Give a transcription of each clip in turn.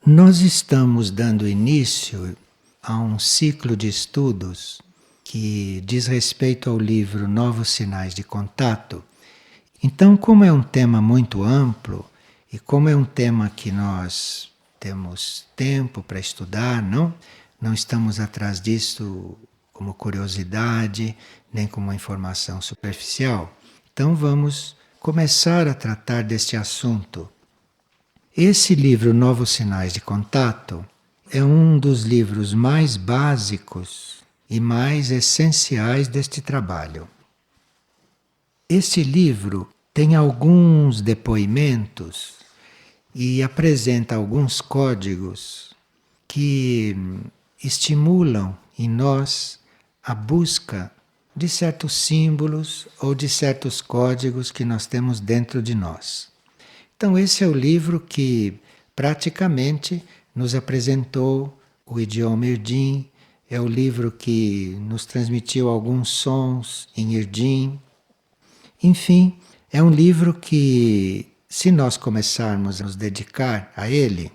Nós estamos dando início a um ciclo de estudos que diz respeito ao livro Novos Sinais de Contato. Então, como é um tema muito amplo e como é um tema que nós temos tempo para estudar, não estamos atrás disso como curiosidade, nem como uma informação superficial. Então, vamos começar a tratar deste assunto. Esse livro, Novos Sinais de Contato, é um dos livros mais básicos e mais essenciais deste trabalho. Este livro tem alguns depoimentos e apresenta alguns códigos que estimulam em nós a busca de certos símbolos ou de certos códigos que nós temos dentro de nós. Então, esse é o livro que praticamente nos apresentou o idioma Irdim, é o livro que nos transmitiu alguns sons em Irdim. Enfim, é um livro que, se nós começarmos a nos dedicar a ele,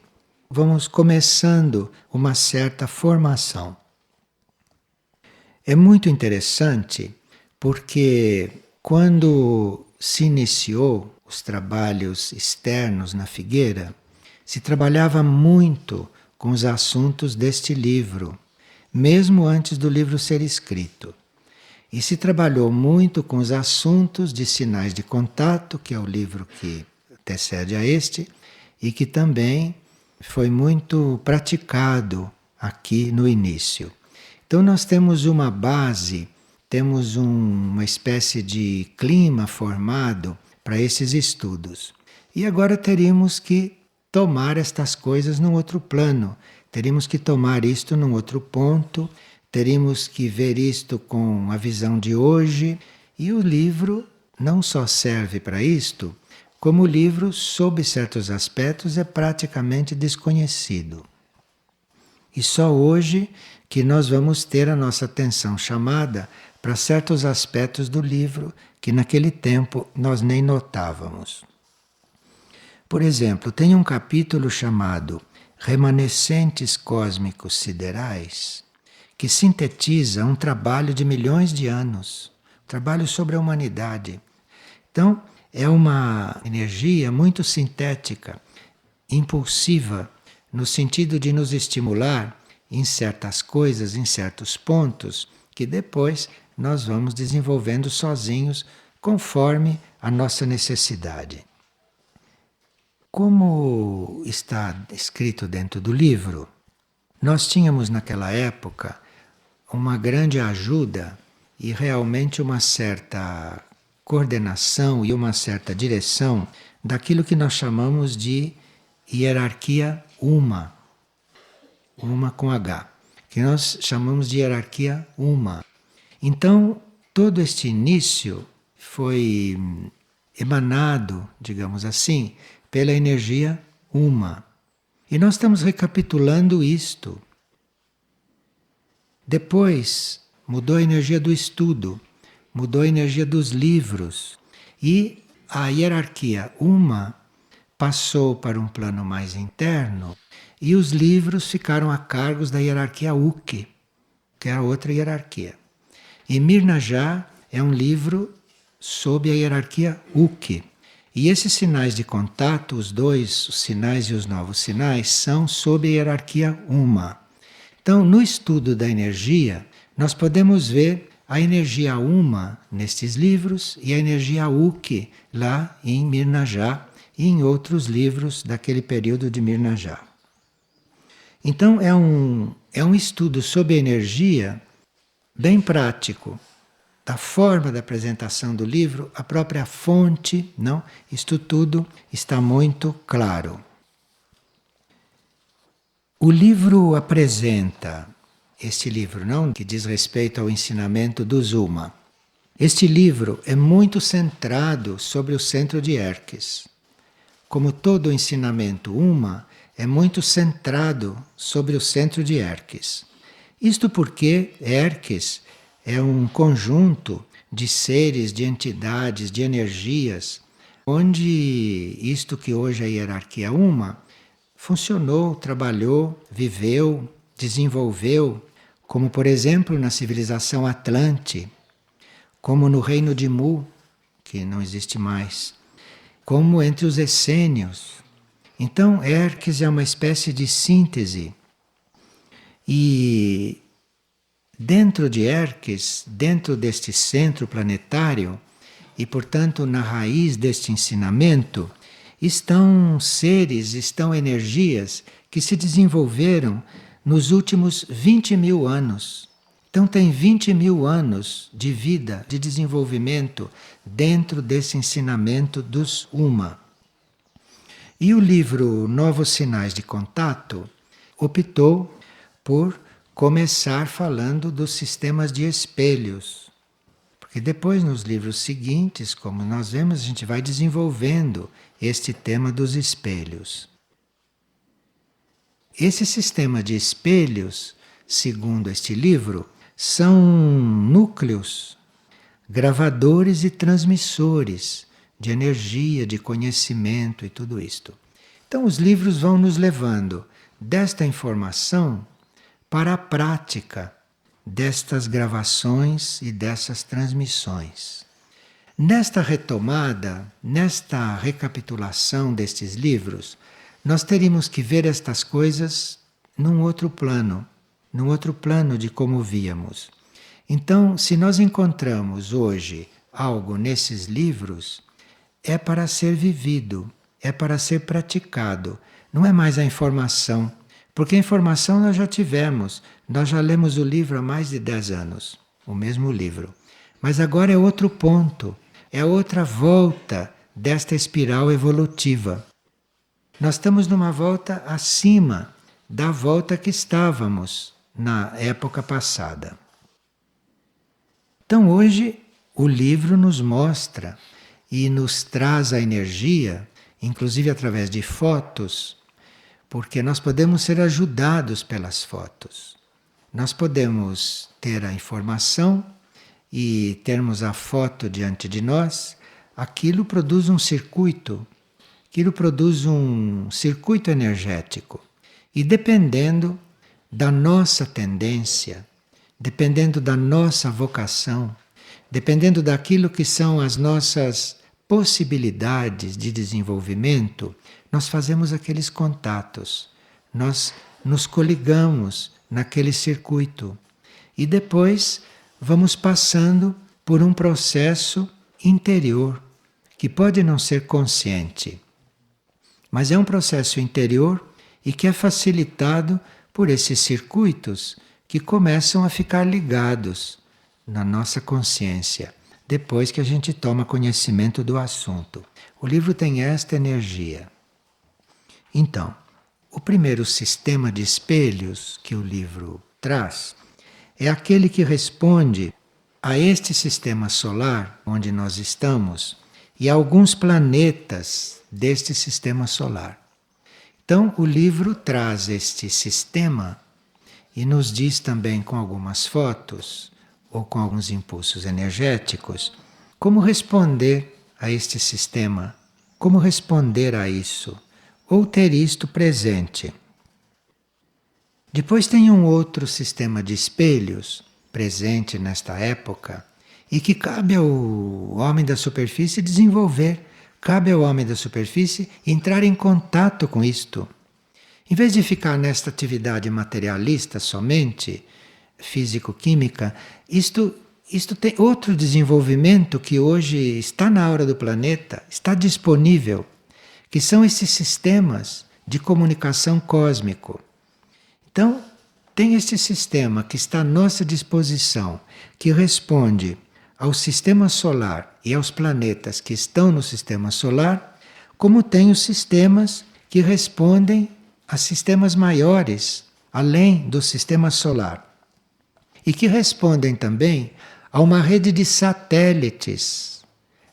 vamos começando uma certa formação. É muito interessante porque quando se iniciou os trabalhos externos na Figueira, se trabalhava muito com os assuntos deste livro, mesmo antes do livro ser escrito. E se trabalhou muito com os assuntos de sinais de contato, que é o livro que antecede a este, e que também foi muito praticado aqui no início. Então nós temos uma base, temos uma espécie de clima formado para esses estudos. E agora teríamos que tomar estas coisas num outro plano, teríamos que tomar isto num outro ponto, teríamos que ver isto com a visão de hoje, e o livro não só serve para isto, como o livro, sob certos aspectos, é praticamente desconhecido. E só hoje que nós vamos ter a nossa atenção chamada para certos aspectos do livro que naquele tempo nós nem notávamos. Por exemplo, tem um capítulo chamado Remanescentes Cósmicos Siderais, que sintetiza um trabalho de milhões de anos, um trabalho sobre a humanidade. Então, é uma energia muito sintética, impulsiva, no sentido de nos estimular em certas coisas, em certos pontos, que depois nós vamos desenvolvendo sozinhos conforme a nossa necessidade. Como está escrito dentro do livro, nós tínhamos naquela época uma grande ajuda e realmente uma certa coordenação e uma certa direção daquilo que nós chamamos de hierarquia Uma com H, que nós chamamos de hierarquia Uma. Então, todo este início foi emanado, digamos assim, pela energia Uma. E nós estamos recapitulando isto. Depois, mudou a energia do estudo, mudou a energia dos livros, e a hierarquia Uma passou para um plano mais interno, e os livros ficaram a cargo da hierarquia Uke, que é a outra hierarquia. E Mirnajá é um livro sob a hierarquia Uke. E esses sinais de contato, os dois, os sinais e os novos sinais, são sob a hierarquia Uma. Então, no estudo da energia, nós podemos ver a energia Uma nestes livros e a energia Uke lá em Mirnajá e em outros livros daquele período de Mirnajá. Então, é um estudo sobre a energia bem prático, da forma da apresentação do livro, a própria fonte, não? Isto tudo está muito claro. O livro apresenta, este livro, não, que diz respeito ao ensinamento do Zuma. Este livro é muito centrado sobre o centro de Erques. Como todo o ensinamento Uma, é muito centrado sobre o centro de Erques. Isto porque Erques é um conjunto de seres, de entidades, de energias, onde isto que hoje é a hierarquia Uma funcionou, trabalhou, viveu, desenvolveu, como por exemplo na civilização Atlante, como no reino de Mu, que não existe mais, como entre os essênios. Então, Hermes é uma espécie de síntese. E dentro de Hermes, dentro deste centro planetário, e portanto na raiz deste ensinamento, estão seres, estão energias que se desenvolveram nos últimos 20.000 anos. Então tem 20.000 anos de vida, de desenvolvimento dentro desse ensinamento dos Uma. E o livro Novos Sinais de Contato optou por começar falando dos sistemas de espelhos. Porque depois, nos livros seguintes, como nós vemos, a gente vai desenvolvendo este tema dos espelhos. Esse sistema de espelhos, segundo este livro, são núcleos, gravadores e transmissores de energia, de conhecimento e tudo isto. Então, os livros vão nos levando desta informação para a prática destas gravações e dessas transmissões. Nesta retomada, nesta recapitulação destes livros, nós teríamos que ver estas coisas num outro plano de como víamos. Então, se nós encontramos hoje algo nesses livros, é para ser vivido, é para ser praticado, não é mais a informação. Porque a informação nós já tivemos, nós já lemos o livro há mais de 10 anos, o mesmo livro. Mas agora é outro ponto, é outra volta desta espiral evolutiva. Nós estamos numa volta acima da volta que estávamos na época passada. Então hoje o livro nos mostra e nos traz a energia, inclusive através de fotos, porque nós podemos ser ajudados pelas fotos. Nós podemos ter a informação e termos a foto diante de nós, aquilo produz um circuito, energético. E dependendo da nossa tendência, dependendo da nossa vocação, dependendo daquilo que são as nossas possibilidades de desenvolvimento, nós fazemos aqueles contatos, nós nos coligamos naquele circuito e depois vamos passando por um processo interior que pode não ser consciente, mas é um processo interior e que é facilitado por esses circuitos que começam a ficar ligados na nossa consciência, depois que a gente toma conhecimento do assunto. O livro tem esta energia. Então, o primeiro sistema de espelhos que o livro traz é aquele que responde a este sistema solar onde nós estamos e a alguns planetas deste sistema solar. Então, o livro traz este sistema e nos diz também com algumas fotos ou com alguns impulsos energéticos como responder a este sistema, como responder a isso, ou ter isto presente. Depois tem um outro sistema de espelhos presente nesta época e que cabe ao homem da superfície desenvolver, cabe ao homem da superfície entrar em contato com isto. Em vez de ficar nesta atividade materialista somente, físico-química, isto tem outro desenvolvimento que hoje está na aura do planeta, está disponível, que são esses sistemas de comunicação cósmico. Então, tem este sistema que está à nossa disposição, que responde ao sistema solar e aos planetas que estão no sistema solar, como tem os sistemas que respondem a sistemas maiores, além do sistema solar. E que respondem também a uma rede de satélites,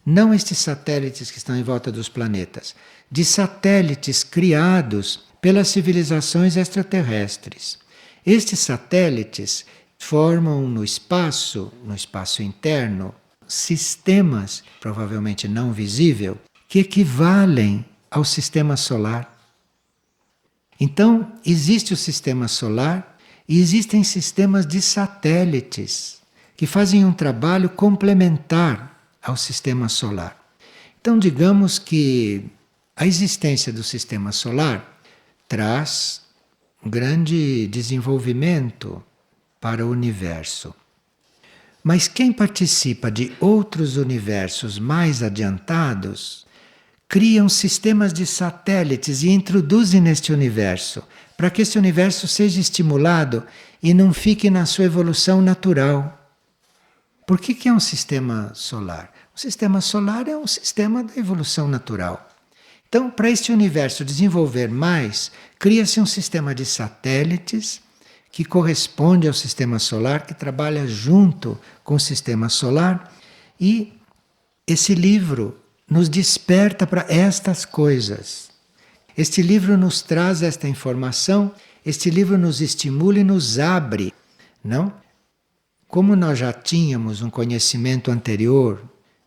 não estes satélites que estão em volta dos planetas, de satélites criados pelas civilizações extraterrestres. Estes satélites formam no espaço interno, sistemas, provavelmente não visível, que equivalem ao sistema solar. Então, existe o sistema solar e existem sistemas de satélites que fazem um trabalho complementar ao sistema solar. Então, digamos que a existência do sistema solar traz um grande desenvolvimento para o universo. Mas quem participa de outros universos mais adiantados criam sistemas de satélites e introduzem neste universo, para que esse universo seja estimulado e não fique na sua evolução natural. Por que é um sistema solar? O sistema solar é um sistema da evolução natural. Então, para este universo desenvolver mais, cria-se um sistema de satélites que corresponde ao sistema solar, que trabalha junto com o sistema solar, e esse livro nos desperta para estas coisas. Este livro nos traz esta informação, este livro nos estimula e nos abre, não? Como nós já tínhamos um conhecimento anterior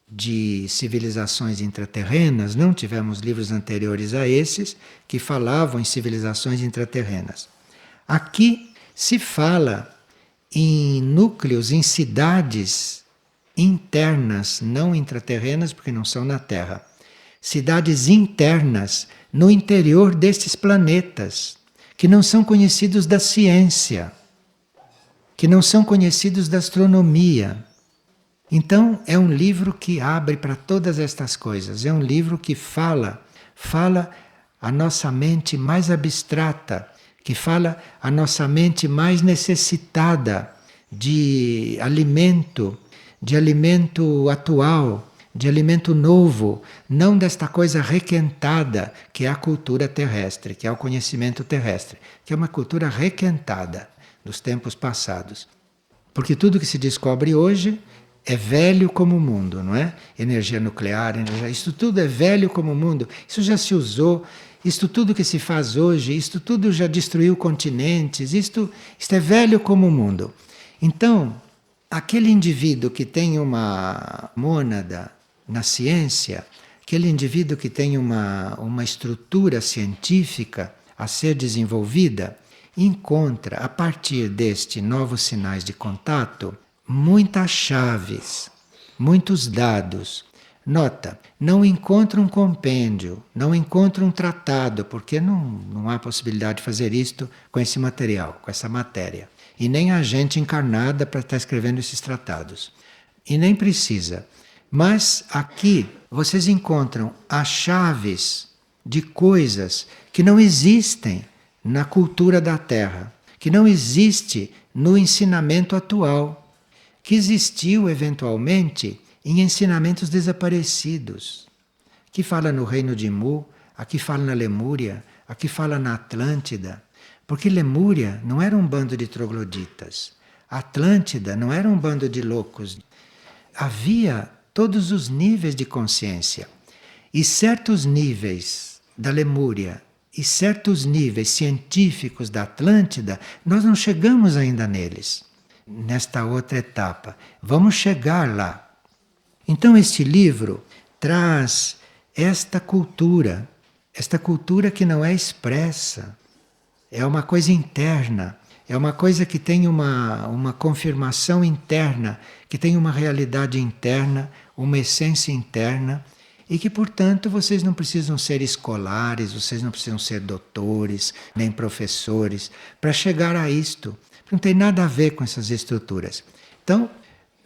de civilizações intraterrenas, não tivemos livros anteriores a esses que falavam em civilizações intraterrenas. Aqui se fala em núcleos, em cidades internas, não intraterrenas, porque não são na Terra. Cidades internas no interior destes planetas, que não são conhecidos da ciência, que não são conhecidos da astronomia. Então, é um livro que abre para todas estas coisas. É um livro que fala a nossa mente mais abstrata, que fala a nossa mente mais necessitada de alimento atual, de alimento novo, não desta coisa requentada que é a cultura terrestre, que é o conhecimento terrestre, que é uma cultura requentada dos tempos passados. Porque tudo que se descobre hoje é velho como o mundo, não é? Energia nuclear, isso tudo é velho como o mundo, isso já se usou. Isto tudo que se faz hoje, isto tudo já destruiu continentes, isto é velho como o mundo. Então, aquele indivíduo que tem uma mônada na ciência, aquele indivíduo que tem uma estrutura científica a ser desenvolvida, encontra, a partir destes novos sinais de contato, muitas chaves, muitos dados. Nota, não encontra um compêndio, não encontra um tratado, porque não há possibilidade de fazer isto com esse material, com essa matéria. E nem há gente encarnada para estar escrevendo esses tratados. E nem precisa. Mas aqui vocês encontram as chaves de coisas que não existem na cultura da Terra, que não existe no ensinamento atual, que existiu eventualmente em ensinamentos desaparecidos. Aqui fala no reino de Mu, aqui fala na Lemúria, aqui fala na Atlântida. Porque Lemúria não era um bando de trogloditas. Atlântida não era um bando de loucos. Havia todos os níveis de consciência. E certos níveis da Lemúria e certos níveis científicos da Atlântida, nós não chegamos ainda neles, nesta outra etapa. Vamos chegar lá. Então este livro traz esta cultura que não é expressa, é uma coisa interna, é uma coisa que tem uma confirmação interna, que tem uma realidade interna, uma essência interna, e que, portanto, vocês não precisam ser escolares, vocês não precisam ser doutores, nem professores, para chegar a isto. Não tem nada a ver com essas estruturas. Então,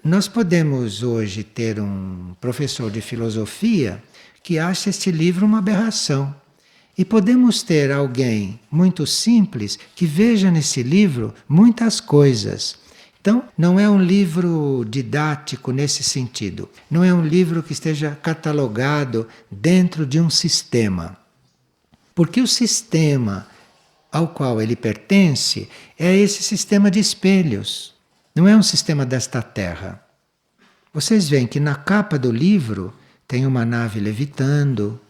nós podemos hoje ter um professor de filosofia que acha este livro uma aberração. E podemos ter alguém muito simples que veja nesse livro muitas coisas. Então, não é um livro didático nesse sentido. Não é um livro que esteja catalogado dentro de um sistema. Porque o sistema ao qual ele pertence é esse sistema de espelhos. Não é um sistema desta Terra. Vocês veem que na capa do livro tem uma nave levitando.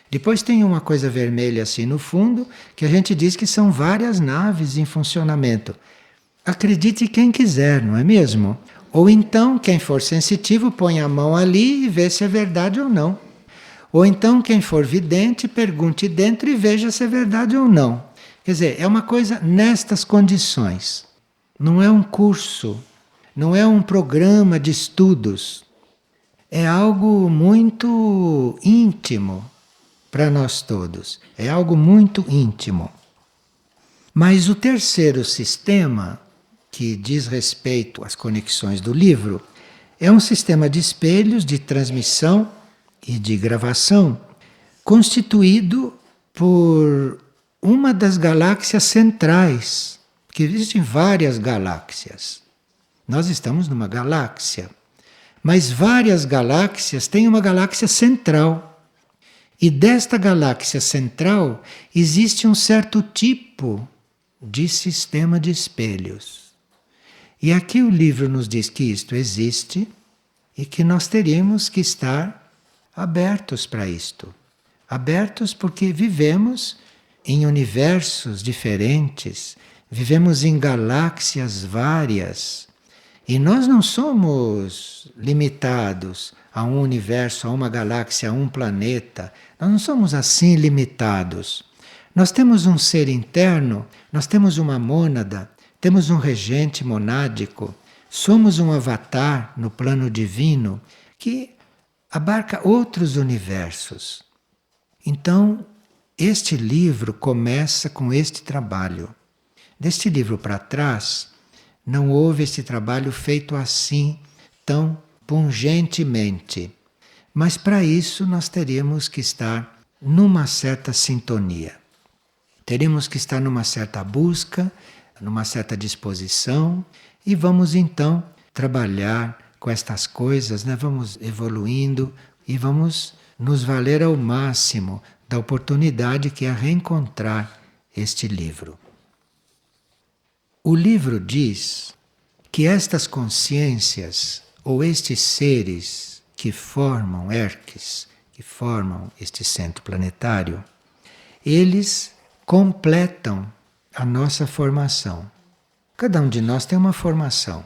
Depois tem uma coisa vermelha assim no fundo, que a gente diz que são várias naves em funcionamento. Acredite quem quiser, não é mesmo? Ou então, quem for sensitivo, põe a mão ali e vê se é verdade ou não. Ou então, quem for vidente, pergunte dentro e veja se é verdade ou não. Quer dizer, é uma coisa nestas condições. Não é um curso, não é um programa de estudos. É algo muito íntimo para nós todos. É algo muito íntimo. Mas o terceiro sistema, que diz respeito às conexões do livro, é um sistema de espelhos de transmissão e de gravação, constituído por uma das galáxias centrais, porque existem várias galáxias. Nós estamos numa galáxia, mas várias galáxias têm uma galáxia central. E desta galáxia central existe um certo tipo de sistema de espelhos. E aqui o livro nos diz que isto existe e que nós teríamos que estar abertos para isto. Abertos porque vivemos em universos diferentes, vivemos em galáxias várias. E nós não somos limitados a um universo, a uma galáxia, a um planeta. Nós não somos assim limitados. Nós temos um ser interno, nós temos uma mônada, temos um regente monádico, somos um avatar no plano divino que abarca outros universos. Então, este livro começa com este trabalho. Deste livro para trás, não houve este trabalho feito assim, tão pungentemente. Mas para isso nós teríamos que estar numa certa sintonia. Teríamos que estar numa certa busca, numa certa disposição, e vamos então trabalhar com estas coisas, né? Vamos evoluindo e vamos nos valer ao máximo da oportunidade que é reencontrar este livro. O livro diz que estas consciências ou estes seres que formam Herques, que formam este centro planetário, eles completam a nossa formação. Cada um de nós tem uma formação.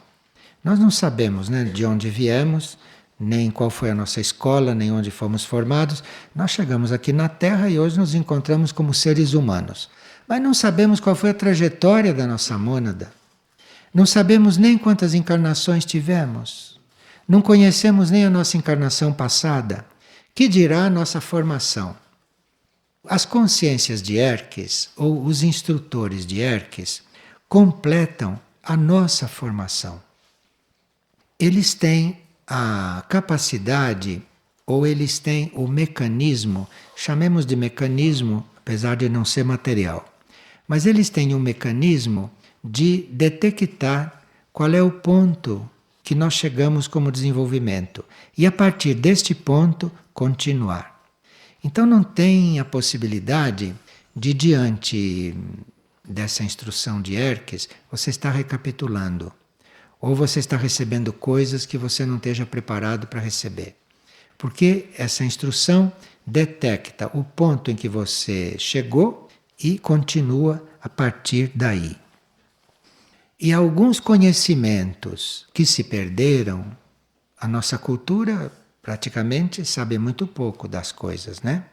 Nós não sabemos, né, de onde viemos, nem qual foi a nossa escola, nem onde fomos formados. Nós chegamos aqui na Terra e hoje nos encontramos como seres humanos. Mas não sabemos qual foi a trajetória da nossa mônada. Não sabemos nem quantas encarnações tivemos. Não conhecemos nem a nossa encarnação passada. Que dirá a nossa formação? As consciências de Herques, ou os instrutores de Herques, completam a nossa formação. Eles têm a capacidade, ou eles têm o mecanismo, chamemos de mecanismo, apesar de não ser material, mas eles têm um mecanismo de detectar qual é o ponto que nós chegamos como desenvolvimento e a partir deste ponto continuar. Então não tem a possibilidade de, diante dessa instrução de Herques, você está recapitulando. Ou você está recebendo coisas que você não esteja preparado para receber. Porque essa instrução detecta o ponto em que você chegou e continua a partir daí. E alguns conhecimentos que se perderam, a nossa cultura praticamente sabe muito pouco das coisas, né?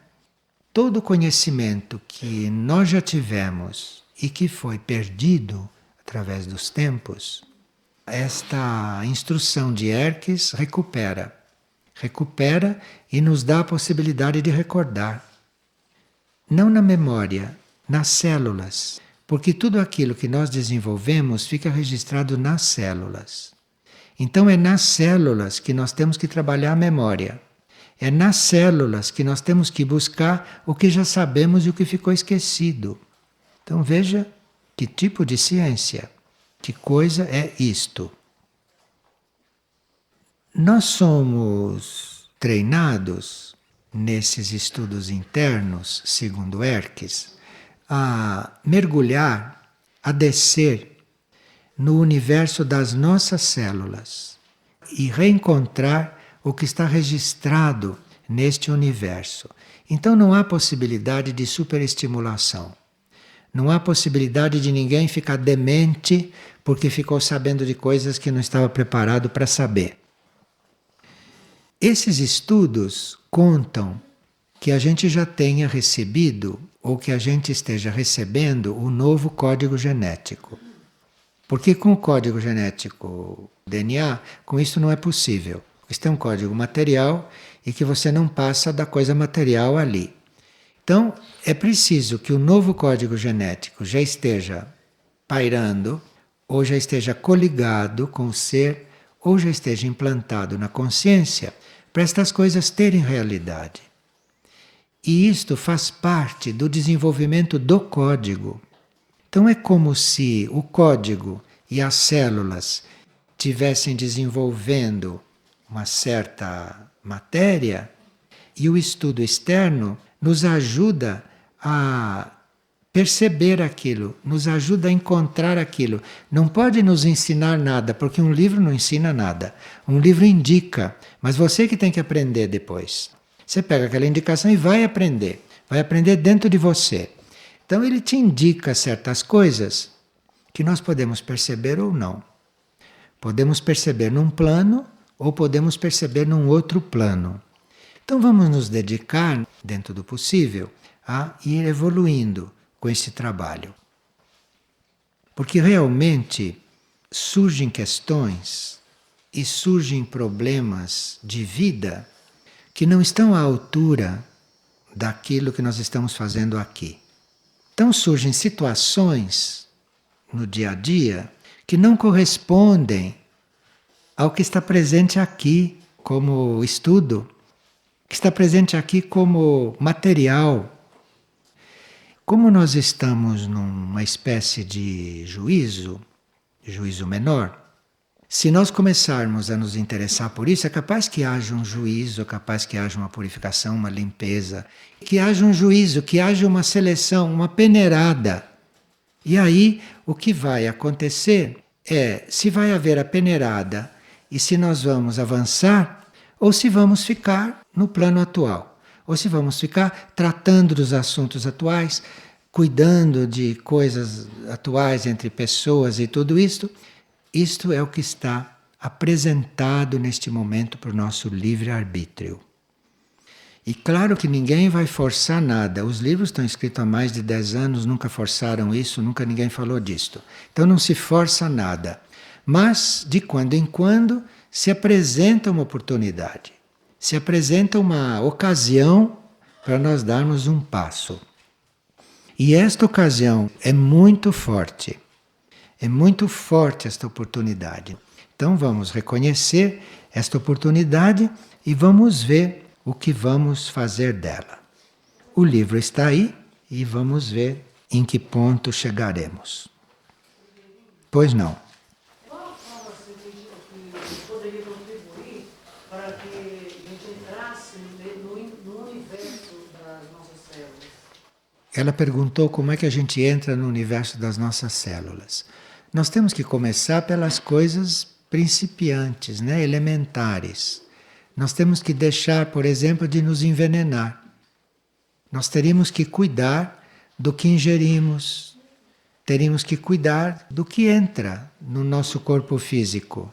Todo conhecimento que nós já tivemos e que foi perdido através dos tempos, esta instrução de Herques recupera e nos dá a possibilidade de recordar. Não na memória, nas células, porque tudo aquilo que nós desenvolvemos fica registrado nas células. Então é nas células que nós temos que trabalhar a memória. É nas células que nós temos que buscar o que já sabemos e o que ficou esquecido. Então veja que tipo de ciência, que coisa é isto. Nós somos treinados nesses estudos internos, segundo Herques, a mergulhar, a descer no universo das nossas células e reencontrar o que está registrado neste universo. Então não há possibilidade de superestimulação. Não há possibilidade de ninguém ficar demente porque ficou sabendo de coisas que não estava preparado para saber. Esses estudos contam que a gente já tenha recebido ou que a gente esteja recebendo o novo código genético. Porque com o código genético DNA, com isso não é possível. Isso é um código material e que você não passa da coisa material ali. Então, é preciso que o novo código genético já esteja pairando, ou já esteja coligado com o ser, ou já esteja implantado na consciência, para estas coisas terem realidade. E isto faz parte do desenvolvimento do código. Então é como se o código e as células tivessem desenvolvendo uma certa matéria e o estudo externo nos ajuda a perceber aquilo, nos ajuda a encontrar aquilo. Não pode nos ensinar nada, porque um livro não ensina nada. Um livro indica, mas você que tem que aprender depois. Você pega aquela indicação e vai aprender dentro de você. Então ele te indica certas coisas que nós podemos perceber ou não. Podemos perceber num plano ou podemos perceber num outro plano. Então vamos nos dedicar, dentro do possível, a ir evoluindo com esse trabalho. Porque realmente surgem questões e surgem problemas de vida que não estão à altura daquilo que nós estamos fazendo aqui. Então surgem situações no dia a dia que não correspondem ao que está presente aqui como estudo, que está presente aqui como material. Como nós estamos numa espécie de juízo menor, se nós começarmos a nos interessar por isso, é capaz que haja um juízo, é capaz que haja uma purificação, uma limpeza, que haja um juízo, que haja uma seleção, uma peneirada. E aí o que vai acontecer é se vai haver a peneirada e se nós vamos avançar ou se vamos ficar no plano atual, ou se vamos ficar tratando dos assuntos atuais, cuidando de coisas atuais entre pessoas e tudo isto. Isto é o que está apresentado neste momento para o nosso livre-arbítrio. E claro que ninguém vai forçar nada. Os livros estão escritos há mais de 10 anos, nunca forçaram isso, nunca ninguém falou disto. Então não se força nada. Mas, de quando em quando, se apresenta uma oportunidade. Se apresenta uma ocasião para nós darmos um passo. E esta ocasião é muito forte. É muito forte esta oportunidade. Então vamos reconhecer esta oportunidade e vamos ver o que vamos fazer dela. O livro está aí e vamos ver em que ponto chegaremos. Pois não. Qual forma você acredita que poderia contribuir para que a gente entrasse no universo das nossas células? Ela perguntou como é que a gente entra no universo das nossas células. Nós temos que começar pelas coisas principiantes, né? Elementares. Nós temos que deixar, por exemplo, de nos envenenar. Nós teríamos que cuidar do que ingerimos. Teríamos que cuidar do que entra no nosso corpo físico.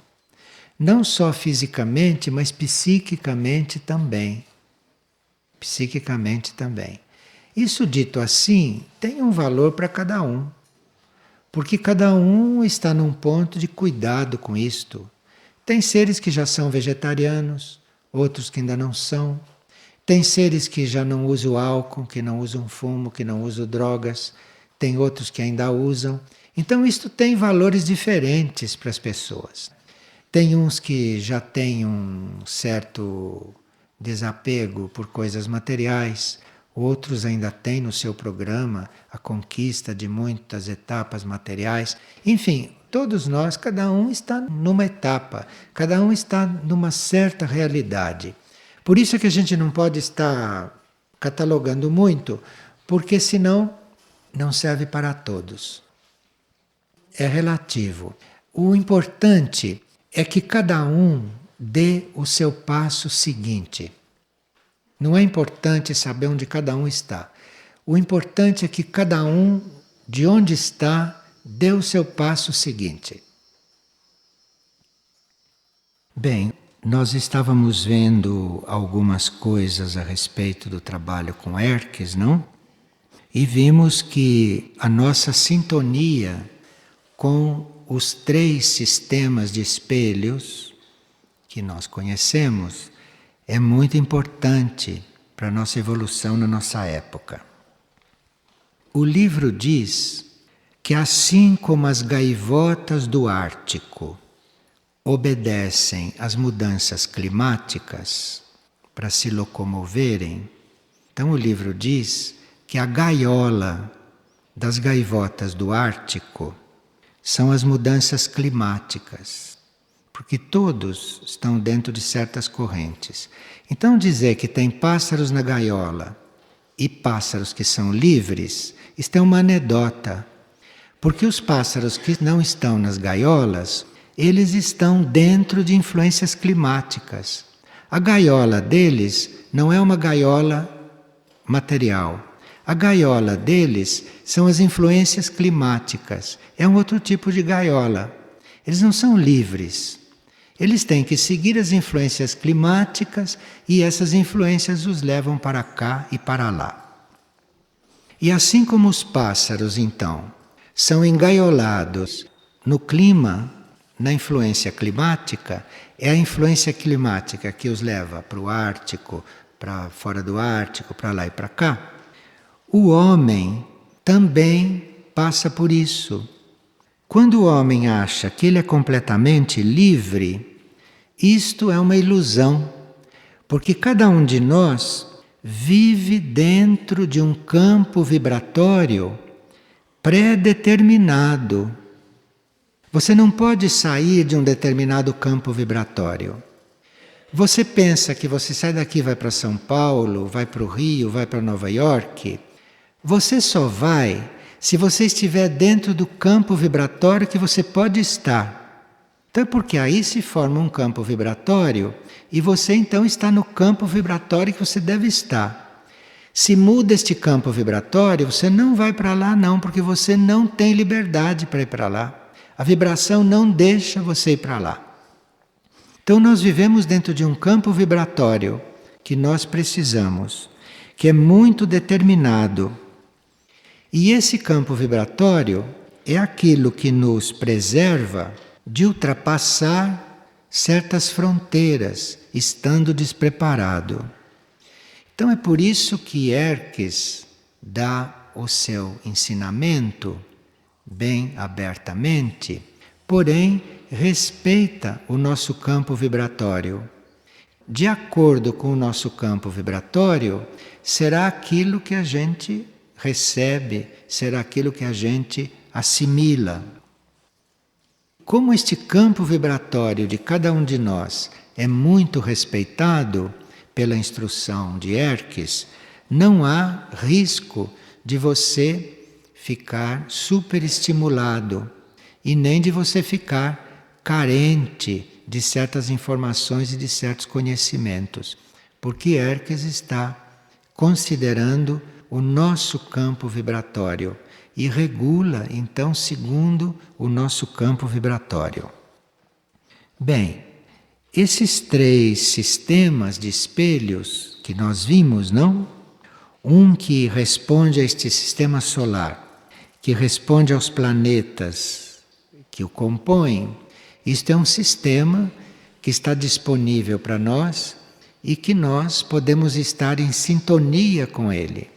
Não só fisicamente, mas psiquicamente também. Psiquicamente também. Isso dito assim, tem um valor para cada um. Porque cada um está num ponto de cuidado com isto. Tem seres que já são vegetarianos, outros que ainda não são. Tem seres que já não usam álcool, que não usam fumo, que não usam drogas. Tem outros que ainda usam. Então isto tem valores diferentes para as pessoas. Tem uns que já têm um certo desapego por coisas materiais. Outros ainda têm no seu programa a conquista de muitas etapas materiais. Enfim, todos nós, cada um está numa etapa, cada um está numa certa realidade. Por isso é que a gente não pode estar catalogando muito, porque senão não serve para todos. É relativo. O importante é que cada um dê o seu passo seguinte. Não é importante saber onde cada um está. O importante é que cada um, de onde está, dê o seu passo seguinte. Bem, nós estávamos vendo algumas coisas a respeito do trabalho com Erques, não? E vimos que a nossa sintonia com os 3 sistemas de espelhos que nós conhecemos é muito importante para a nossa evolução na nossa época. O livro diz que assim como as gaivotas do Ártico obedecem às mudanças climáticas para se locomoverem, então o livro diz que a gaiola das gaivotas do Ártico são as mudanças climáticas, porque todos estão dentro de certas correntes. Então dizer que tem pássaros na gaiola e pássaros que são livres, isto é uma anedota, porque os pássaros que não estão nas gaiolas, eles estão dentro de influências climáticas. A gaiola deles não é uma gaiola material. A gaiola deles são as influências climáticas. É um outro tipo de gaiola. Eles não são livres. Eles têm que seguir as influências climáticas e essas influências os levam para cá e para lá. E assim como os pássaros, então, são engaiolados no clima, na influência climática, é a influência climática que os leva para o Ártico, para fora do Ártico, para lá e para cá. O homem também passa por isso. Quando o homem acha que ele é completamente livre, isto é uma ilusão, porque cada um de nós vive dentro de um campo vibratório pré-determinado. Você não pode sair de um determinado campo vibratório. Você pensa que você sai daqui e vai para São Paulo, vai para o Rio, vai para Nova York. Você só vai se você estiver dentro do campo vibratório que você pode estar. Então, porque aí se forma um campo vibratório e você então está no campo vibratório que você deve estar. Se muda este campo vibratório, você não vai para lá não, porque você não tem liberdade para ir para lá. A vibração não deixa você ir para lá. Então nós vivemos dentro de um campo vibratório que nós precisamos, que é muito determinado. E esse campo vibratório é aquilo que nos preserva de ultrapassar certas fronteiras, estando despreparado. Então é por isso que Erques dá o seu ensinamento bem abertamente, porém respeita o nosso campo vibratório. De acordo com o nosso campo vibratório, será aquilo que a gente recebe, será aquilo que a gente assimila. Como este campo vibratório de cada um de nós é muito respeitado pela instrução de Erques, não há risco de você ficar superestimulado e nem de você ficar carente de certas informações e de certos conhecimentos, porque Erques está considerando o nosso campo vibratório e regula, então, segundo o nosso campo vibratório. Bem, esses 3 sistemas de espelhos que nós vimos, não? Um que responde a este sistema solar, que responde aos planetas que o compõem, isto é um sistema que está disponível para nós e que nós podemos estar em sintonia com ele.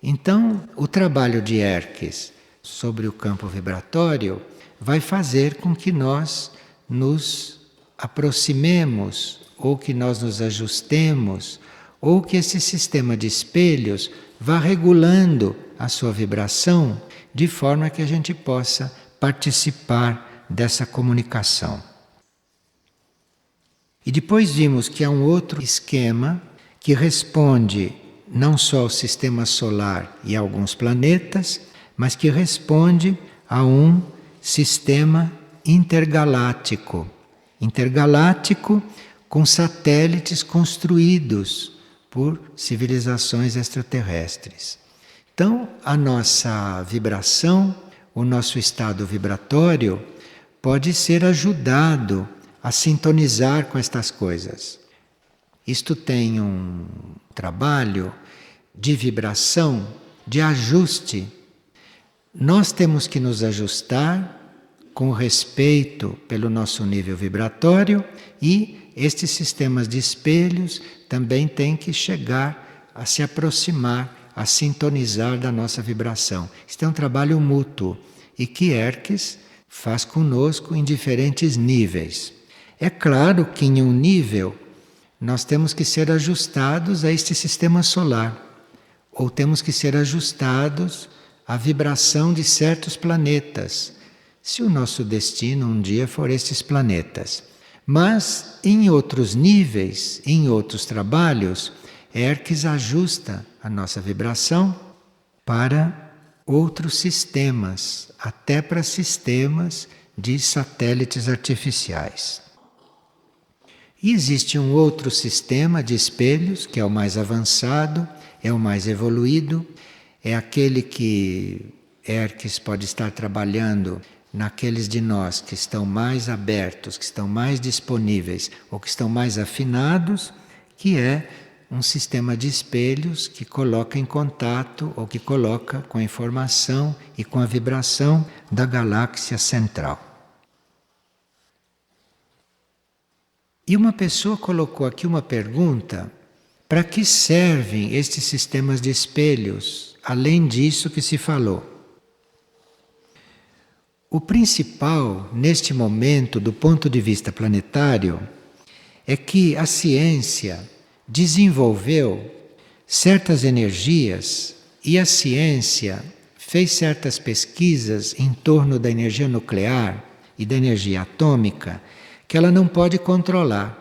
Então, o trabalho de Erques sobre o campo vibratório vai fazer com que nós nos aproximemos, ou que nós nos ajustemos, ou que esse sistema de espelhos vá regulando a sua vibração de forma que a gente possa participar dessa comunicação. E depois vimos que há um outro esquema que responde não só ao sistema solar e a alguns planetas, mas que responde a um sistema intergaláctico. Intergaláctico com satélites construídos por civilizações extraterrestres. Então, a nossa vibração, o nosso estado vibratório, pode ser ajudado a sintonizar com estas coisas. Isto tem um trabalho de vibração, de ajuste. Nós temos que nos ajustar com respeito pelo nosso nível vibratório e estes sistemas de espelhos também têm que chegar a se aproximar, a sintonizar da nossa vibração. Isto é um trabalho mútuo e que Hermes faz conosco em diferentes níveis. É claro que em um nível nós temos que ser ajustados a este sistema solar, ou temos que ser ajustados à vibração de certos planetas, se o nosso destino um dia for estes planetas. Mas em outros níveis, em outros trabalhos, Hermes ajusta a nossa vibração para outros sistemas, até para sistemas de satélites artificiais. E existe um outro sistema de espelhos, que é o mais avançado, é o mais evoluído, é aquele que Hermes pode estar trabalhando naqueles de nós que estão mais abertos, que estão mais disponíveis ou que estão mais afinados, que é um sistema de espelhos que coloca em contato ou que coloca com a informação e com a vibração da galáxia central. E uma pessoa colocou aqui uma pergunta: para que servem estes sistemas de espelhos, além disso que se falou? O principal, neste momento, do ponto de vista planetário, é que a ciência desenvolveu certas energias e a ciência fez certas pesquisas em torno da energia nuclear e da energia atômica que ela não pode controlar.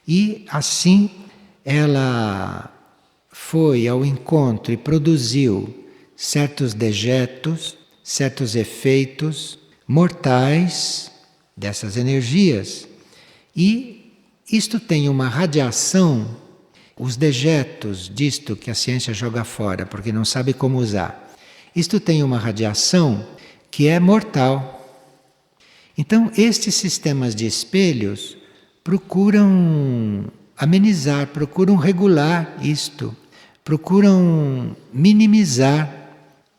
E assim ela foi ao encontro e produziu certos dejetos, certos efeitos mortais dessas energias. E isto tem uma radiação, os dejetos disto que a ciência joga fora porque não sabe como usar, isto tem uma radiação que é mortal. Então, estes sistemas de espelhos procuram amenizar, procuram regular isto, procuram minimizar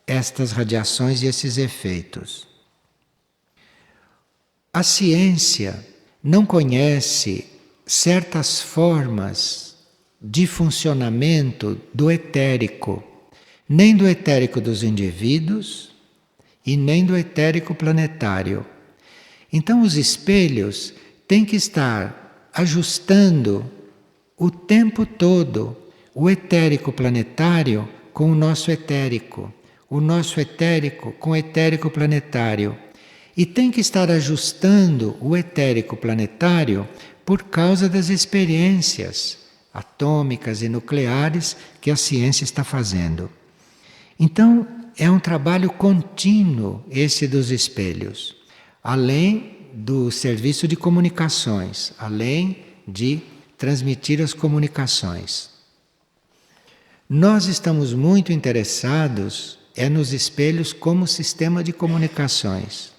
estas radiações e esses efeitos. A ciência não conhece certas formas de funcionamento do etérico, nem do etérico dos indivíduos e nem do etérico planetário. Então os espelhos têm que estar ajustando o tempo todo o etérico planetário com o nosso etérico com o etérico planetário. E tem que estar ajustando o etérico planetário por causa das experiências atômicas e nucleares que a ciência está fazendo. Então, é um trabalho contínuo esse dos espelhos, além do serviço de comunicações, além de transmitir as comunicações. Nós estamos muito interessados nos espelhos como sistema de comunicações,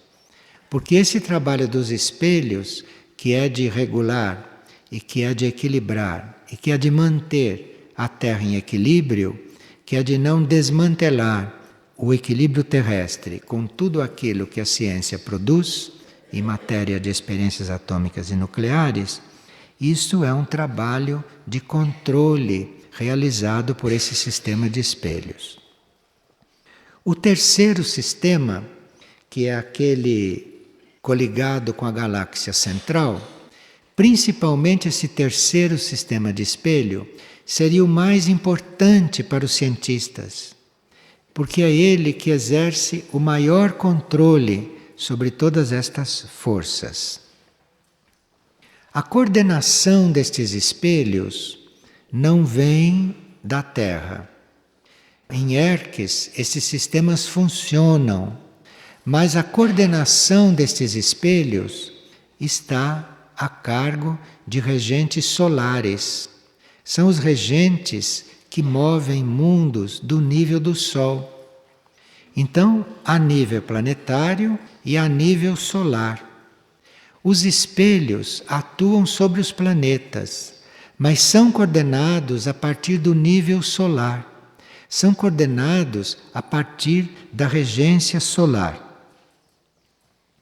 porque esse trabalho dos espelhos, que é de regular e que é de equilibrar e que é de manter a Terra em equilíbrio, que é de não desmantelar o equilíbrio terrestre com tudo aquilo que a ciência produz em matéria de experiências atômicas e nucleares, isso é um trabalho de controle realizado por esse sistema de espelhos. O terceiro sistema, que é aquele coligado com a galáxia central, principalmente esse terceiro sistema de espelho, seria o mais importante para os cientistas, porque é ele que exerce o maior controle sobre todas estas forças. A coordenação destes espelhos não vem da Terra. Em Hermes, esses sistemas funcionam, mas a coordenação destes espelhos está a cargo de regentes solares. São os regentes que movem mundos do nível do Sol. Então, a nível planetário e a nível solar. os espelhos atuam sobre os planetas, mas são coordenados a partir do nível solar. São coordenados a partir da regência solar.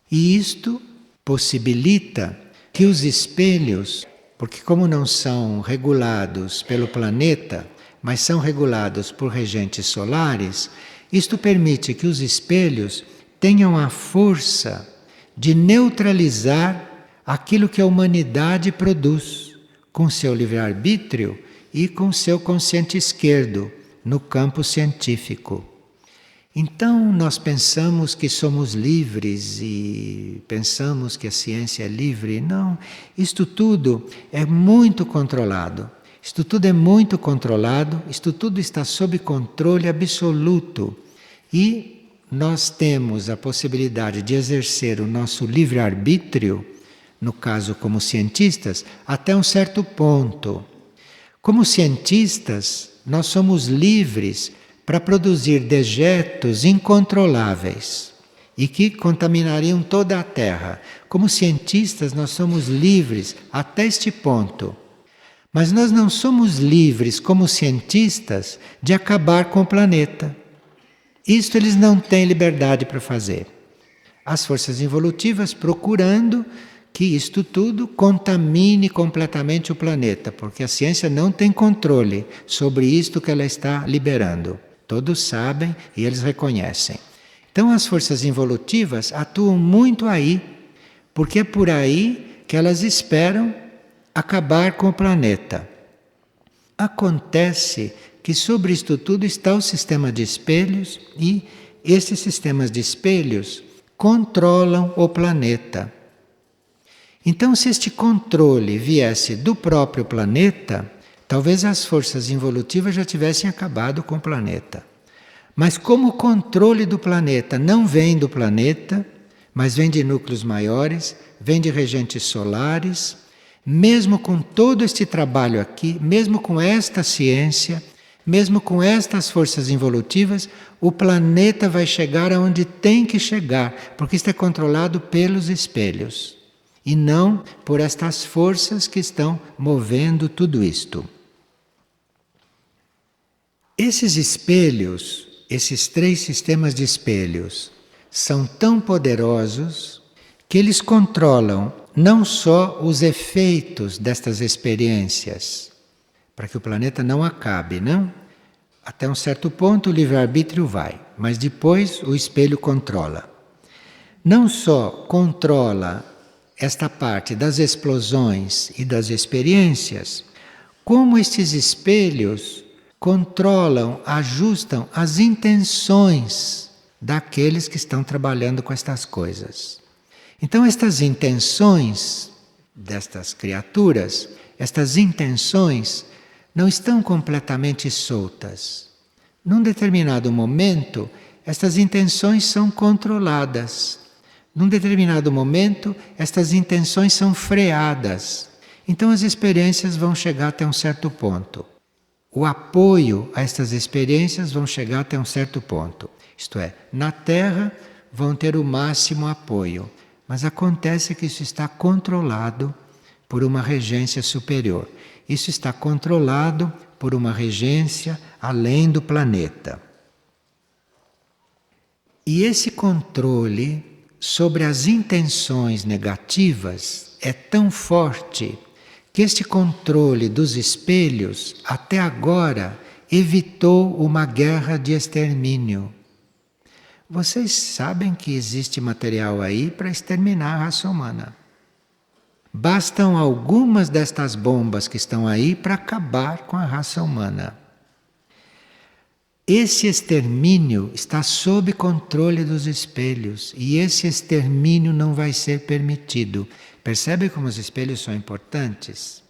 E isto possibilita que os espelhos, porque como não são regulados pelo planeta, mas são regulados por regentes solares, isto permite que os espelhos tenham a força de neutralizar aquilo que a humanidade produz com seu livre-arbítrio e com seu consciente esquerdo no campo científico. Então nós pensamos que somos livres e pensamos que a ciência é livre. Não, isto tudo é muito controlado. Isto tudo é muito controlado, isto tudo está sob controle absoluto. E nós temos a possibilidade de exercer o nosso livre-arbítrio, no caso como cientistas, até um certo ponto. Como cientistas, nós somos livres para produzir dejetos incontroláveis e que contaminariam toda a Terra. Como cientistas, nós somos livres até este ponto. Mas nós não somos livres, como cientistas, de acabar com o planeta. Isto eles não têm liberdade para fazer. As forças involutivas procurando que isto tudo contamine completamente o planeta, porque a ciência não tem controle sobre isto que ela está liberando. Todos sabem e eles reconhecem. Então as forças involutivas atuam muito aí, porque é por aí que elas esperam acabar com o planeta. Acontece que sobre isto tudo está o sistema de espelhos e esses sistemas de espelhos controlam o planeta. Então, se este controle viesse do próprio planeta, talvez as forças involutivas já tivessem acabado com o planeta. Mas como o controle do planeta não vem do planeta, mas vem de núcleos maiores, vem de regentes solares, mesmo com todo este trabalho aqui, mesmo com esta ciência, mesmo com estas forças involutivas, o planeta vai chegar aonde tem que chegar, porque isto é controlado pelos espelhos e não por estas forças que estão movendo tudo isto. Esses espelhos, esses 3 sistemas de espelhos, são tão poderosos que eles controlam não só os efeitos destas experiências, para que o planeta não acabe, não? Até um certo ponto o livre-arbítrio vai, mas depois o espelho controla. Não só controla esta parte das explosões e das experiências, como estes espelhos controlam, ajustam as intenções daqueles que estão trabalhando com estas coisas. Então estas intenções destas criaturas, estas intenções não estão completamente soltas. Num determinado momento, estas intenções são controladas. Num determinado momento, estas intenções são freadas. Então as experiências vão chegar até um certo ponto. O apoio a estas experiências vão chegar até um certo ponto. Isto é, na Terra vão ter o máximo apoio. Mas acontece que isso está controlado por uma regência superior. Isso está controlado por uma regência além do planeta. E esse controle sobre as intenções negativas é tão forte que este controle dos espelhos até agora evitou uma guerra de extermínio. Vocês sabem que existe material aí para exterminar a raça humana. Bastam algumas destas bombas que estão aí para acabar com a raça humana. Esse extermínio está sob controle dos espelhos e esse extermínio não vai ser permitido. Percebe como os espelhos são importantes?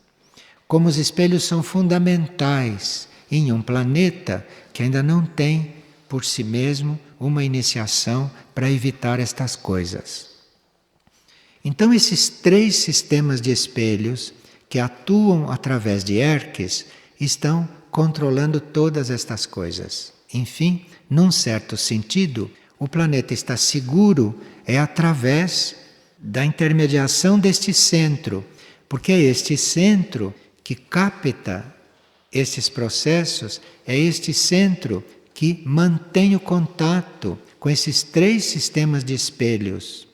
Como os espelhos são fundamentais em um planeta que ainda não tem por si mesmo uma iniciação para evitar estas coisas. Então esses 3 sistemas de espelhos que atuam através de Hermes estão controlando todas estas coisas. Enfim, num certo sentido, o planeta está seguro através da intermediação deste centro, porque é este centro que capta estes processos, é este centro que mantém o contato com esses três sistemas de espelhos.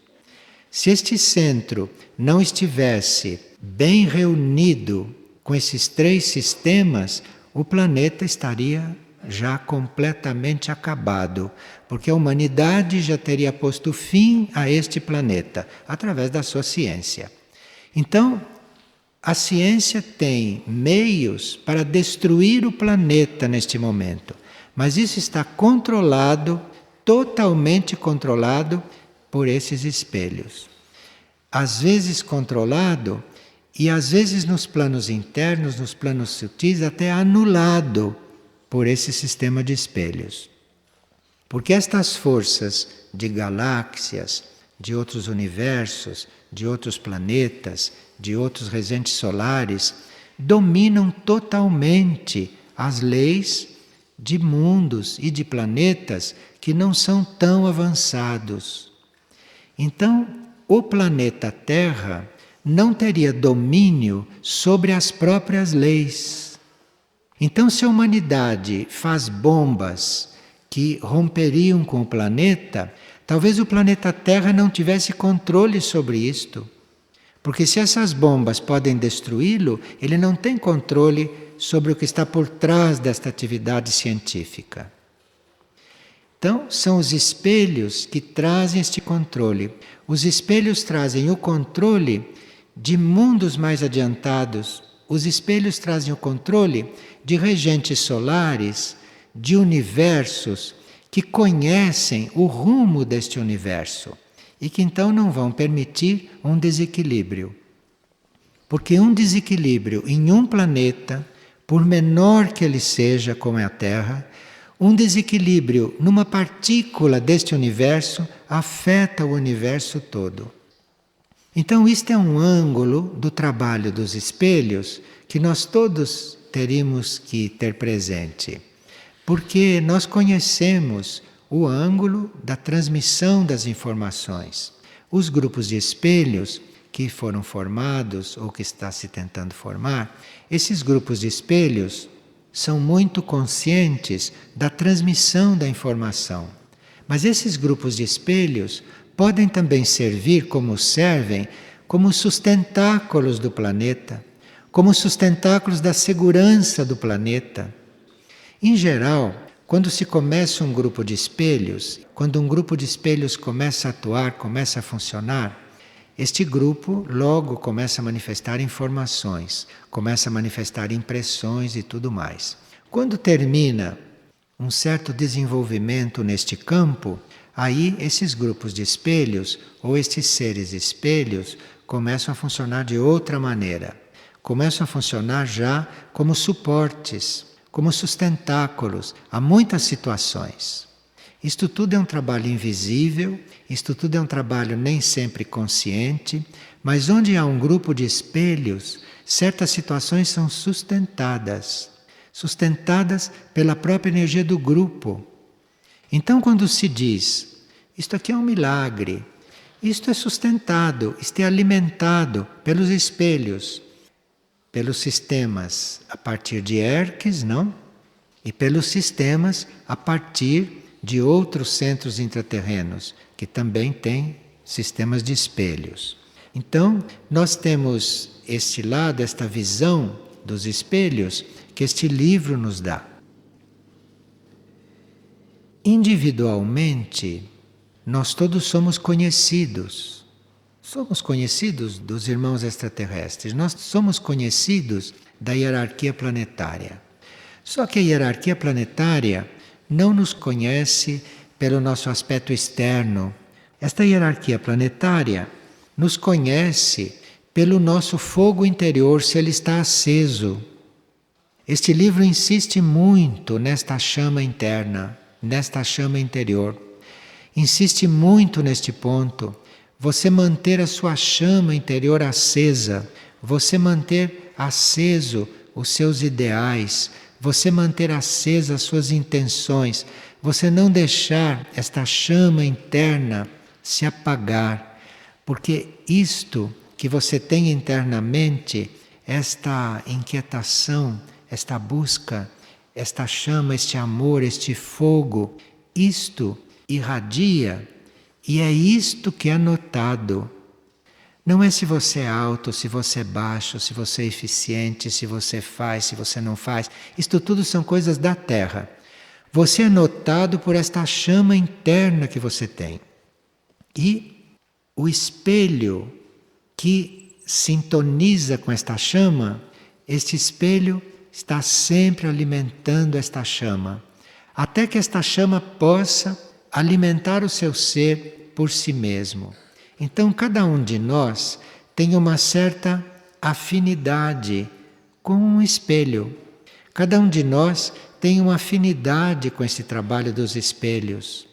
Se este centro não estivesse bem reunido com esses três sistemas, o planeta estaria já completamente acabado, porque a humanidade já teria posto fim a este planeta através da sua ciência. Então, a ciência tem meios para destruir o planeta neste momento, mas isso está controlado, totalmente controlado por esses espelhos. Às vezes controlado e às vezes nos planos internos, nos planos sutis, até anulado por esse sistema de espelhos. Porque estas forças de galáxias, de outros universos, de outros planetas, de outros regentes solares, dominam totalmente as leis de mundos e de planetas que não são tão avançados. Então, o planeta Terra não teria domínio sobre as próprias leis. Então, se a humanidade faz bombas que romperiam com o planeta, talvez o planeta Terra não tivesse controle sobre isto. Porque se essas bombas podem destruí-lo, ele não tem controle sobre o que está por trás desta atividade científica. Então, são os espelhos que trazem este controle. Os espelhos trazem o controle de mundos mais adiantados. Os espelhos trazem o controle de regentes solares, de universos que conhecem o rumo deste universo e que então não vão permitir um desequilíbrio. Porque um desequilíbrio em um planeta, por menor que ele seja, como é a Terra, um desequilíbrio numa partícula deste universo afeta o universo todo. Então, isto é um ângulo do trabalho dos espelhos que nós todos teríamos que ter presente. Porque nós conhecemos o ângulo da transmissão das informações. Os grupos de espelhos que foram formados ou que está se tentando formar, esses grupos de espelhos são muito conscientes da transmissão da informação. Mas esses grupos de espelhos podem também servir como servem, como sustentáculos do planeta, como sustentáculos da segurança do planeta. Em geral, quando se começa um grupo de espelhos, quando um grupo de espelhos começa a atuar, começa a funcionar, este grupo logo começa a manifestar informações, começa a manifestar impressões e tudo mais. Quando termina um certo desenvolvimento neste campo, aí esses grupos de espelhos, ou estes seres espelhos, começam a funcionar de outra maneira. Começam a funcionar já como suportes, como sustentáculos a muitas situações. Isto tudo é um trabalho invisível, isto tudo é um trabalho nem sempre consciente, mas onde há um grupo de espelhos, certas situações são sustentadas pela própria energia do grupo. Então, quando se diz, isto aqui é um milagre, isto é sustentado, isto é alimentado pelos espelhos, pelos sistemas a partir de Hermes, não? E pelos sistemas a partir de outros centros intraterrenos, que também têm sistemas de espelhos. Então, nós temos este lado, esta visão dos espelhos, que este livro nos dá. Individualmente, nós todos somos conhecidos. Somos conhecidos dos irmãos extraterrestres, nós somos conhecidos da hierarquia planetária. Só que a hierarquia planetária não nos conhece pelo nosso aspecto externo. Esta hierarquia planetária nos conhece pelo nosso fogo interior, se ele está aceso. Este livro insiste muito nesta chama interna, nesta chama interior. Insiste muito neste ponto. Você manter a sua chama interior acesa, você manter aceso os seus ideais, você manter acesa as suas intenções, você não deixar esta chama interna se apagar, Porque isto que você tem internamente, esta inquietação, esta busca, esta chama, este amor, este fogo, isto irradia e é isto que é notado. Não é se você é alto, se você é baixo, se você é eficiente, se você faz, se você não faz. Isto tudo são coisas da Terra. Você é notado por esta chama interna que você tem. E o espelho que sintoniza com esta chama, este espelho está sempre alimentando esta chama, até que esta chama possa alimentar o seu ser por si mesmo. Então, cada um de nós tem uma certa afinidade com um espelho. Cada um de nós tem uma afinidade com esse trabalho dos espelhos.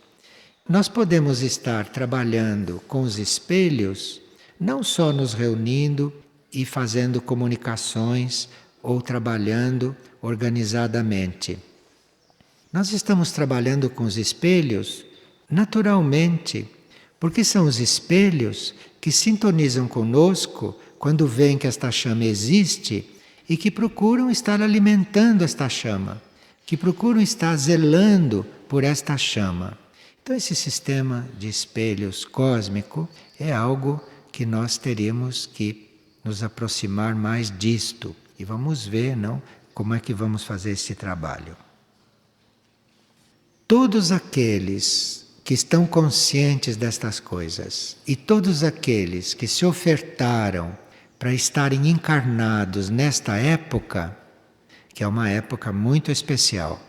Nós podemos estar trabalhando com os espelhos, não só nos reunindo e fazendo comunicações ou trabalhando organizadamente. Nós estamos trabalhando com os espelhos naturalmente, porque são os espelhos que sintonizam conosco quando veem que esta chama existe e que procuram estar alimentando esta chama, que procuram estar zelando por esta chama. Então, esse sistema de espelhos cósmico é algo que nós teríamos que nos aproximar mais disto. E vamos ver, não, como é que vamos fazer esse trabalho. Todos aqueles que estão conscientes destas coisas e todos aqueles que se ofertaram para estarem encarnados nesta época, que é uma época muito especial,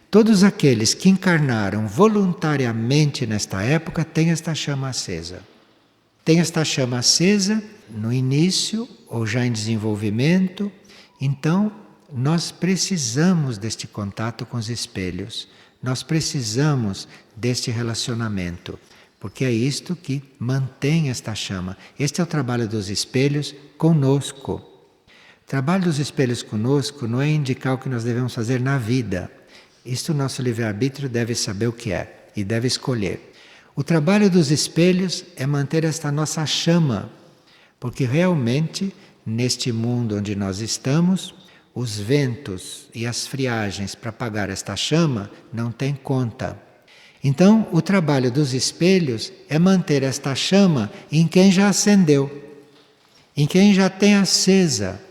todos aqueles que encarnaram voluntariamente nesta época têm esta chama acesa. Tem esta chama acesa no início ou já em desenvolvimento. Então, nós precisamos deste contato com os espelhos. Nós precisamos deste relacionamento, porque é isto que mantém esta chama. Este é o trabalho dos espelhos conosco. O trabalho dos espelhos conosco não é indicar o que nós devemos fazer na vida. Isto o nosso livre-arbítrio deve saber o que é e deve escolher. O trabalho dos espelhos é manter esta nossa chama, porque realmente, neste mundo onde nós estamos, os ventos e as friagens para apagar esta chama não têm conta. Então, o trabalho dos espelhos é manter esta chama em quem já acendeu, em quem já tem acesa.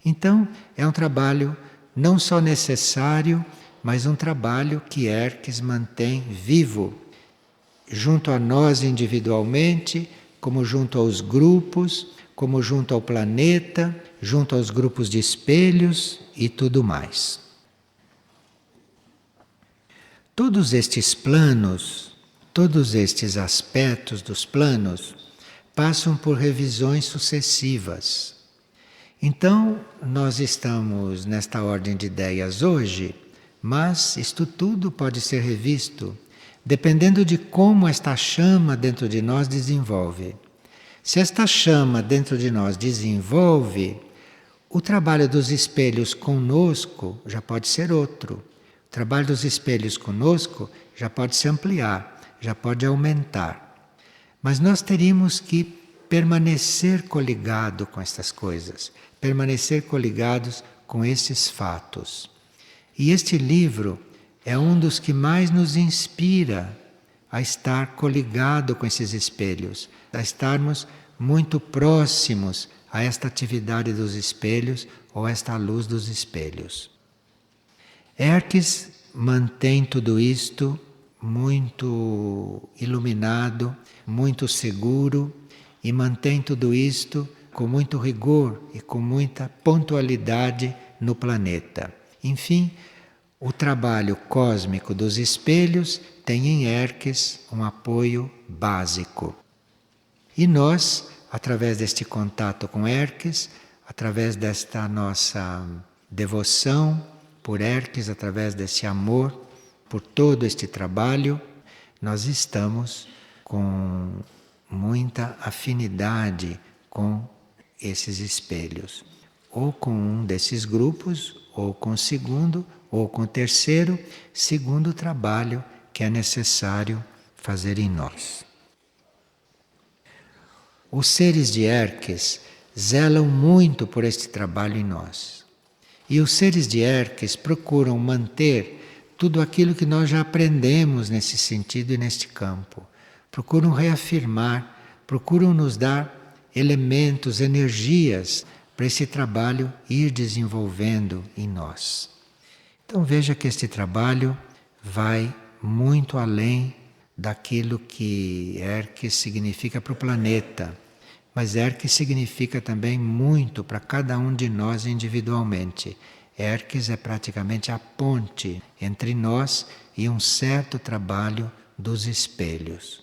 Então, é um trabalho não só necessário, mas um trabalho que Hermes mantém vivo, junto a nós individualmente, como junto aos grupos, como junto ao planeta, junto aos grupos de espelhos e tudo mais. Todos estes planos, todos estes aspectos dos planos, passam por revisões sucessivas. Então, nós estamos nesta ordem de ideias hoje, mas isto tudo pode ser revisto, dependendo de como esta chama dentro de nós desenvolve. Se esta chama dentro de nós desenvolve, o trabalho dos espelhos conosco já pode ser outro. O trabalho dos espelhos conosco já pode se ampliar, já pode aumentar. Mas nós teríamos que permanecer coligado com estas coisas, permanecer coligados com esses fatos. E este livro é um dos que mais nos inspira a estar coligado com esses espelhos, a estarmos muito próximos a esta atividade dos espelhos ou esta luz dos espelhos. Hermes mantém tudo isto muito iluminado, muito seguro e mantém tudo isto com muito rigor e com muita pontualidade no planeta. Enfim, o trabalho cósmico dos espelhos tem em Hermes um apoio básico. E nós, através deste contato com Hermes, através desta nossa devoção por Hermes, através desse amor por todo este trabalho, nós estamos com muita afinidade com esses espelhos. Ou com um desses grupos, ou com o segundo, ou com o terceiro, segundo o trabalho que é necessário fazer em nós. Os seres de Herques zelam muito por este trabalho em nós. E os seres de Herques procuram manter tudo aquilo que nós já aprendemos nesse sentido e neste campo. Procuram reafirmar, procuram nos dar elementos, energias para esse trabalho ir desenvolvendo em nós. Então veja que este trabalho vai muito além daquilo que Herques significa para o planeta. Mas Herques significa também muito para cada um de nós individualmente. Herques é praticamente a ponte entre nós e um certo trabalho dos espelhos.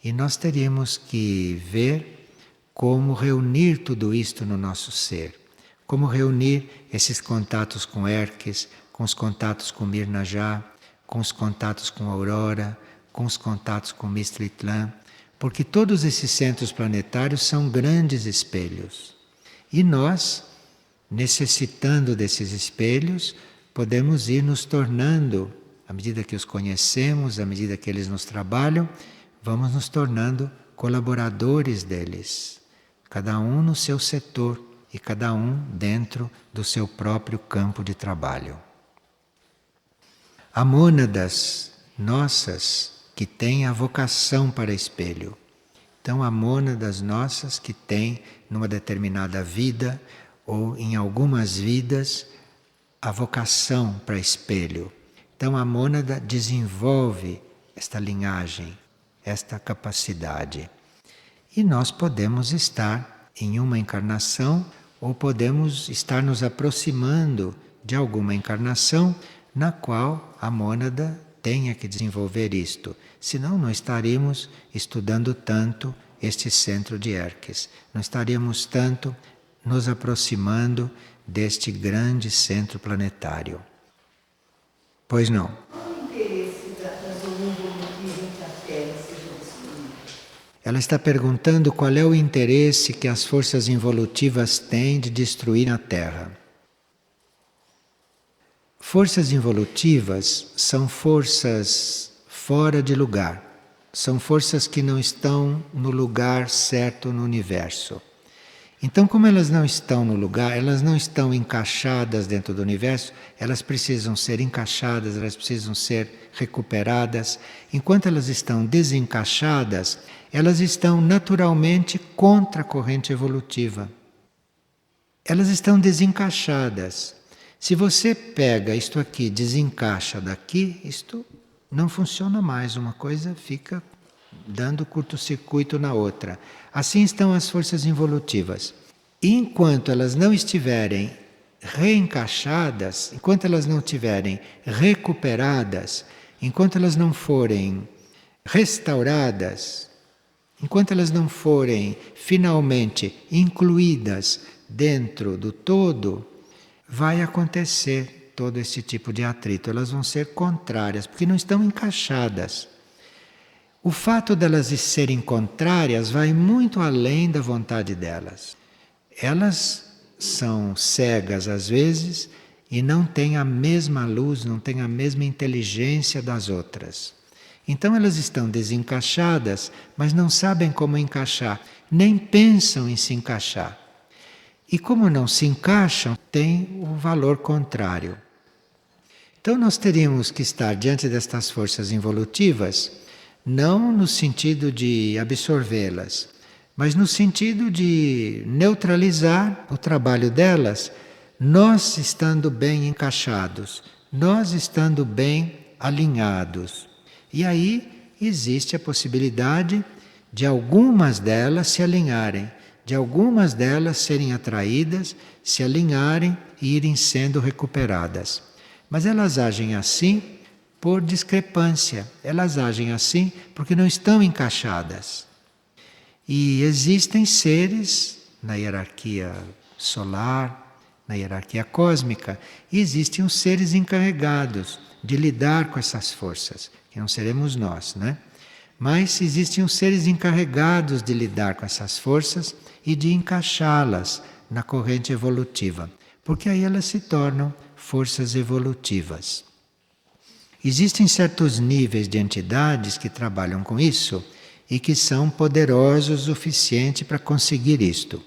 E nós teríamos que ver como reunir tudo isto no nosso ser. Como reunir esses contatos com Herques, com os contatos com Mirnajá, com os contatos com Aurora, com os contatos com Mistritlan, porque todos esses centros planetários são grandes espelhos. E nós, necessitando desses espelhos, podemos ir nos tornando, à medida que os conhecemos, à medida que eles nos trabalham, vamos nos tornando colaboradores deles, cada um no seu setor e cada um dentro do seu próprio campo de trabalho. Há mônadas nossas que têm a vocação para espelho. Então há mônadas nossas que têm, numa determinada vida ou em algumas vidas, a vocação para espelho. Então a mônada desenvolve esta linhagem, esta capacidade. E nós podemos estar em uma encarnação ou podemos estar nos aproximando de alguma encarnação na qual a mônada tenha que desenvolver isto. Senão não estaríamos estudando tanto este centro de Herques. Não estaríamos tanto nos aproximando deste grande centro planetário. Pois não? Qual o interesse da zoombiologia entre a Terra seja destruída? Ela está perguntando qual é o interesse que as forças involutivas têm de destruir a Terra. Forças involutivas são forças fora de lugar. São forças que não estão no lugar certo no universo. Então, como elas não estão no lugar, elas não estão encaixadas dentro do universo, elas precisam ser encaixadas, elas precisam ser recuperadas. Enquanto elas estão desencaixadas, elas estão naturalmente contra a corrente evolutiva. Elas estão desencaixadas. Se você pega isto aqui, desencaixa daqui, isto não funciona mais. Uma coisa fica dando curto-circuito na outra. Assim estão as forças involutivas. E enquanto elas não estiverem reencaixadas, enquanto elas não estiverem recuperadas, enquanto elas não forem restauradas, enquanto elas não forem finalmente incluídas dentro do todo, vai acontecer todo esse tipo de atrito. Elas vão ser contrárias, porque não estão encaixadas. O fato delas serem contrárias vai muito além da vontade delas. Elas são cegas às vezes e não têm a mesma luz, não têm a mesma inteligência das outras. Então elas estão desencaixadas, mas não sabem como encaixar, nem pensam em se encaixar. E como não se encaixam, tem o valor contrário. Então nós teríamos que estar diante destas forças involutivas, não no sentido de absorvê-las, mas no sentido de neutralizar o trabalho delas, nós estando bem encaixados, nós estando bem alinhados. E aí existe a possibilidade de algumas delas se alinharem, de algumas delas serem atraídas, se alinharem e irem sendo recuperadas. Mas elas agem assim por discrepância, elas agem assim porque não estão encaixadas. E existem seres na hierarquia solar, na hierarquia cósmica, e existem os seres encarregados de lidar com essas forças, que não seremos nós, né? Mas existem os seres encarregados de lidar com essas forças e de encaixá-las na corrente evolutiva, porque aí elas se tornam forças evolutivas. Existem certos níveis de entidades que trabalham com isso e que são poderosos o suficiente para conseguir isto.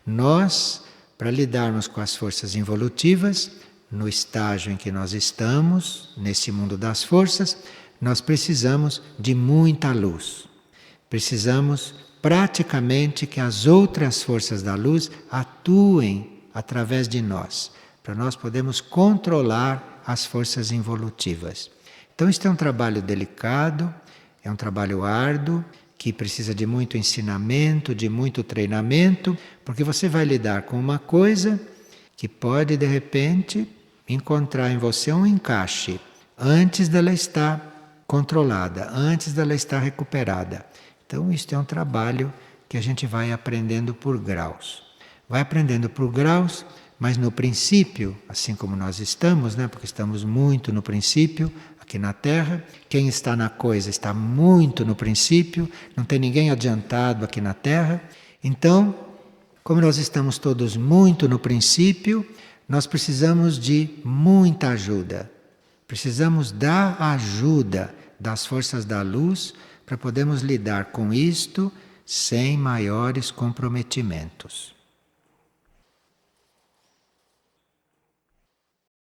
Nós, para lidarmos com as forças involutivas, no estágio em que nós estamos, nesse mundo das forças, nós precisamos de muita luz. Precisamos praticamente que as outras forças da luz atuem através de nós, para nós podermos controlar as forças involutivas. Então, isto é um trabalho delicado, é um trabalho árduo, que precisa de muito ensinamento, de muito treinamento, porque você vai lidar com uma coisa que pode, de repente, encontrar em você um encaixe antes dela estar controlada, antes dela estar recuperada. Então, isto é um trabalho que a gente vai aprendendo por graus. Vai aprendendo por graus, mas no princípio, assim como nós estamos, porque estamos muito no princípio, aqui na Terra, quem está na coisa está muito no princípio, não tem ninguém adiantado aqui na Terra. Então, como nós estamos todos muito no princípio, nós precisamos de muita ajuda. Precisamos da ajuda das forças da luz para podermos lidar com isto sem maiores comprometimentos.